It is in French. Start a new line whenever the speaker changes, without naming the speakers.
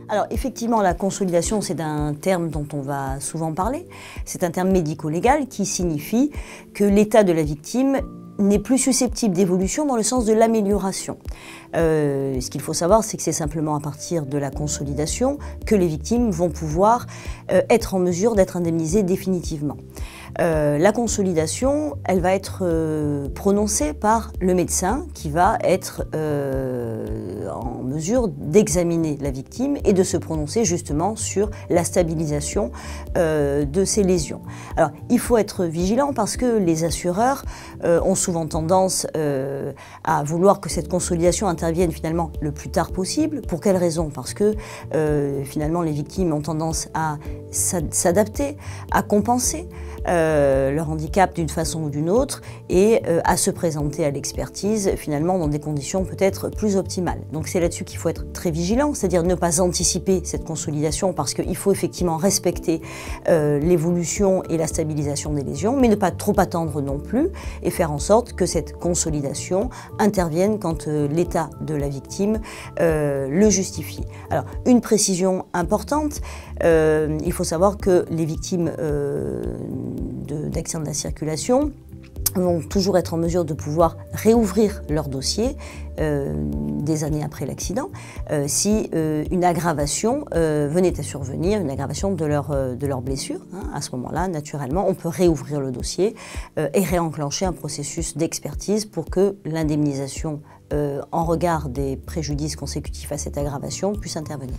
Alors effectivement, la consolidation, c'est un terme dont on va souvent parler. C'est un terme médico-légal qui signifie que l'état de la victime n'est plus susceptible d'évolution dans le sens de l'amélioration. Ce qu'il faut savoir, c'est que c'est simplement à partir de la consolidation que les victimes vont pouvoir être en mesure d'être indemnisées définitivement. La consolidation, elle va être prononcée par le médecin qui va être en mesure d'examiner la victime et de se prononcer justement sur la stabilisation de ces lésions. Alors, il faut être vigilant parce que les assureurs ont souvent tendance à vouloir que cette consolidation intervienne finalement le plus tard possible. Pour quelle raison? Parce que finalement les victimes ont tendance à s'adapter, à compenser leur handicap d'une façon ou d'une autre et à se présenter à l'expertise finalement dans des conditions peut-être plus optimales. Donc c'est là-dessus qu'il faut être très vigilant, c'est-à-dire ne pas anticiper cette consolidation parce qu'il faut effectivement respecter l'évolution et la stabilisation des lésions, mais ne pas trop attendre non plus et faire en sorte que cette consolidation intervienne quand l'état de la victime le justifie. Alors une précision importante, il faut savoir que les victimes d'accidents de la circulation vont toujours être en mesure de pouvoir réouvrir leur dossier des années après l'accident si une aggravation venait à survenir, une aggravation de leur blessure. À ce moment-là, naturellement, on peut réouvrir le dossier et réenclencher un processus d'expertise pour que l'indemnisation en regard des préjudices consécutifs à cette aggravation puisse intervenir.